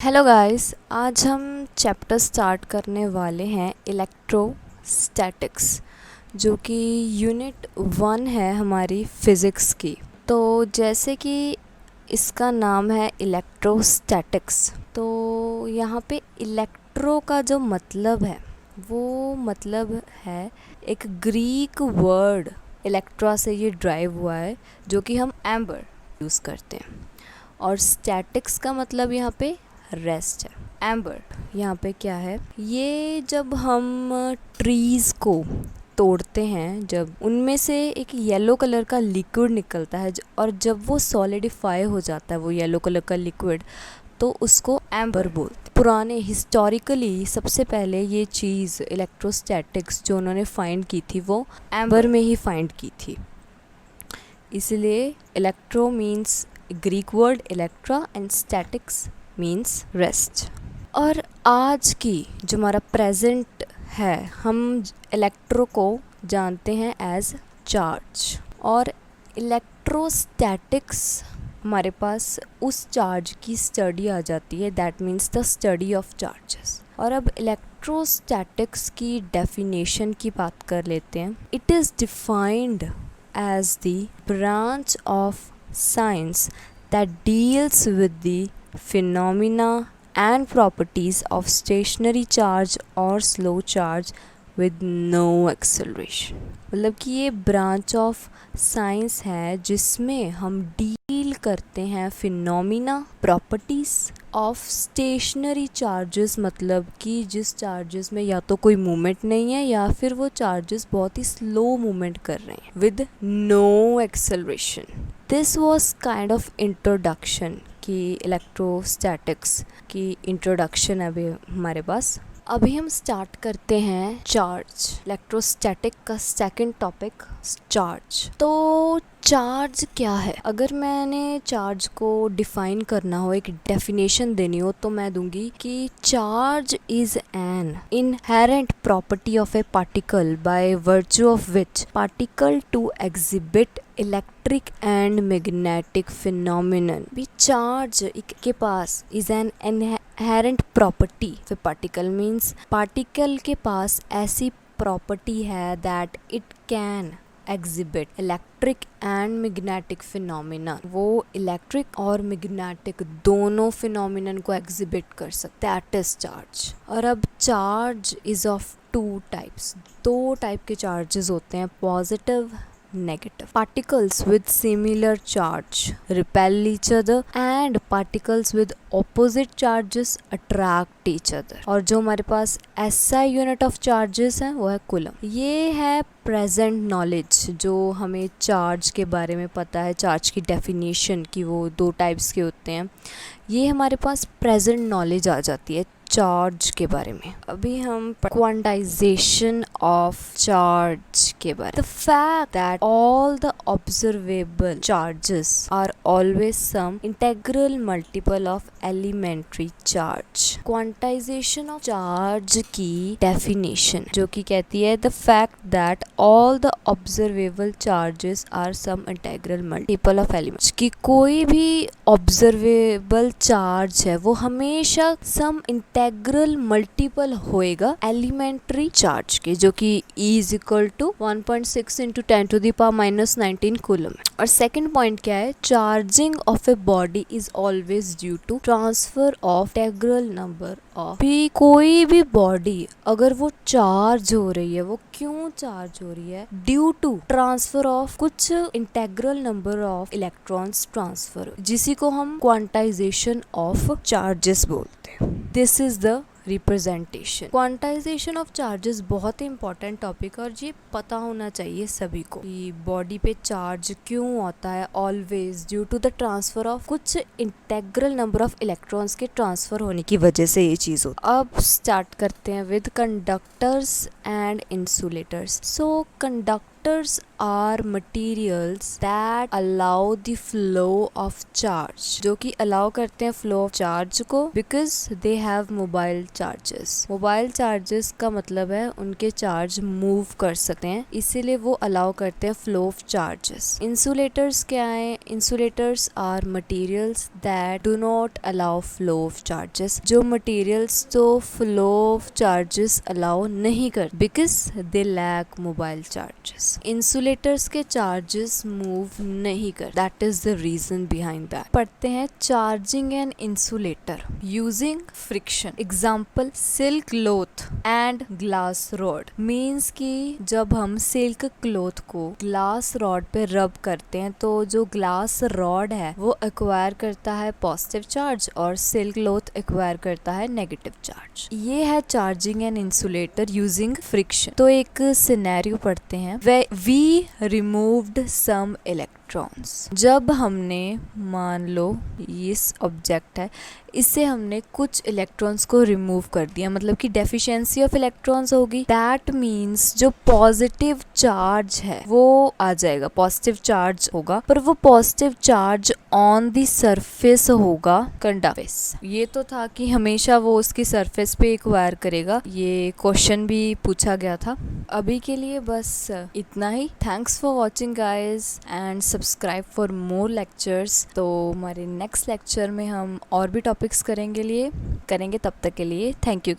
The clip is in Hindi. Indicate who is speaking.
Speaker 1: हेलो गाइस, आज हम चैप्टर स्टार्ट करने वाले हैं इलेक्ट्रोस्टैटिक्स, जो कि यूनिट 1 है हमारी फिज़िक्स की। तो जैसे कि इसका नाम है इलेक्ट्रोस्टैटिक्स, तो यहाँ पे इलेक्ट्रो का जो मतलब है वो मतलब है एक ग्रीक वर्ड इलेक्ट्रा से ये ड्राइव हुआ है, जो कि हम एम्बर यूज़ करते हैं। और स्टैटिक्स का मतलब यहाँ पे रेस्ट है। एम्बर यहाँ पे क्या है, ये जब हम ट्रीज़ को तोड़ते हैं, जब उनमें से एक येलो कलर का लिक्विड निकलता है और जब वो सॉलिडिफाई हो जाता है वो येलो कलर का लिक्विड, तो उसको एम्बर बोलते हैं। पुराने हिस्टोरिकली सबसे पहले ये चीज़ इलेक्ट्रोस्टैटिक्स जो उन्होंने फाइंड की थी वो एम्बर में ही फाइंड की थी। इसलिए electro means Greek word Electra and statics means rest. और आज की जो हमारा प्रेजेंट है, हम इलेक्ट्रो को जानते हैं एज चार्ज, और इलेक्ट्रोस्टैटिक्स हमारे पास उस चार्ज की स्टडी आ जाती है, that means the study of charges. और अब इलेक्ट्रोस्टैटिक्स की डेफिनेशन की बात कर लेते हैं। It is defined as the branch of science that deals with the phenomena and properties of stationary charge or slow charge with no acceleration। मतलब कि ये ब्रांच ऑफ साइंस है जिसमें हम डील करते हैं phenomena properties of stationary charges, मतलब कि जिस चार्जेस में या तो कोई मूवमेंट नहीं है या फिर वो चार्जेस बहुत ही स्लो मूवमेंट कर रहे हैं with no acceleration. This was kind of introduction कि इलेक्ट्रोस्टैटिक्स की इंट्रोडक्शन अभी हमारे पास। अभी हम स्टार्ट करते हैं चार्ज। इलेक्ट्रोस्टैटिक का सेकंड टॉपिक चार्ज। तो चार्ज क्या है? अगर मैंने चार्ज को डिफाइन करना हो, एक डेफिनेशन देनी हो, तो मैं दूंगी कि charge is an inherent property of a particle by virtue of which particle to exhibit electric and magnetic phenomenon. भी चार्ज के पास is an inherent property. Particle means particle के पास ऐसी प्रॉपर्टी है that it can exhibit electric and magnetic phenomena. वो इलेक्ट्रिक और मैग्नेटिक दोनों फिनोमिनन को एग्जिबिट कर सकता है, दैट इज चार्ज। और अब charge is of two types. दो टाइप के चार्जेस होते हैं, positive negative। Particles with similar charge repel each other and particles with opposite charges attract each other। और जो हमारे पास SI यूनिट ऑफ चार्जेस है वो है कूलम। ये है प्रेजेंट नॉलेज जो हमें चार्ज के बारे में पता है, चार्ज की डेफिनेशन की वो दो टाइप्स के होते हैं। ये हमारे पास प्रेजेंट नॉलेज आ जाती है चार्ज के बारे में। अभी हम क्वांटाइजेशन ऑफ चार्ज के बारे में। The fact that all the observable charges are always some integral multiple of elementary charge. Quantization of charge की डेफिनेशन जो कि कहती है the fact that all the observable charges are some integral multiple of elements, कि कोई भी ऑब्जर्वेबल चार्ज है वो हमेशा सम इंटेग्रल मल्टीपल होएगा एलिमेंट्री चार्ज के, जो कि E is equal to 1.6 into 10⁻⁻19 coulomb. और सेकंड पॉइंट क्या है, charging of a body is always due to transfer of integral number of. भी कोई भी बॉडी अगर वो चार्ज हो रही है, वो क्यों चार्ज हो रही है? ड्यू टू ट्रांसफर ऑफ कुछ integral number of electrons transfer, जिसी को हम क्वांटाइजेशन ऑफ चार्जेस बोलते हैं। This is the representation. Quantization of charges बहुत ही इंपॉर्टेंट टॉपिक, और ये पता होना चाहिए सभी को कि बॉडी पे चार्ज क्यों होता है, always due to the transfer of कुछ इंटेग्रल नंबर ऑफ इलेक्ट्रॉन्स के ट्रांसफर होने की वजह से ये चीज होती है। अब स्टार्ट करते हैं with conductors and insulators. So conductors are materials that allow the flow of charge, जो कि अलाउ करते हैं फ्लो ऑफ चार्ज को, because they have mobile charges. Mobile charges का मतलब है उनके चार्ज मूव कर सकते हैं, इसीलिए वो अलाउ करते हैं फ्लो ऑफ चार्जेस। इंसुलेटर्स क्या है? Insulators are materials that do not allow flow of charges, जो मटीरियल्स तो फ्लो ऑफ चार्जेस अलाउ नहीं कर, because they lack mobile charges. Insulators के चार्जेस मूव नहीं कर, that is the reason behind that. पढ़ते हैं charging an insulator using friction. Example silk cloth and glass rod. Means कि जब हम सिल्क क्लॉथ को ग्लास रॉड पे रब करते हैं तो जो ग्लास रॉड है वो एक्वायर करता है पॉजिटिव चार्ज और सिल्क क्लॉथ एक्वायर करता है नेगेटिव चार्ज। ये है charging an insulator using friction. तो एक सिनेरियो पढ़ते हैं। We removed some electrons. जब हमने, मान लो इस ऑब्जेक्ट है, इससे हमने कुछ इलेक्ट्रॉन्स को रिमूव कर दिया, मतलब कि डेफिशिएंसी ऑफ इलेक्ट्रॉन्स होगी। दैट मीन्स जो पॉजिटिव चार्ज है वो आ जाएगा, पॉजिटिव चार्ज होगा, पर वो positive charge on the surface होगा कंडक्टिव। ये तो था कि हमेशा वो उसकी सरफेस पे एक्वायर करेगा, ये क्वेश्चन भी पूछा गया था। अभी के लिए बस इतना ही। Thanks for watching guys and subscribe for more lectures. तो हमारे नेक्स्ट लेक्चर में हम और भी टॉपिक्स करेंगे, तब तक के लिए थैंक यू।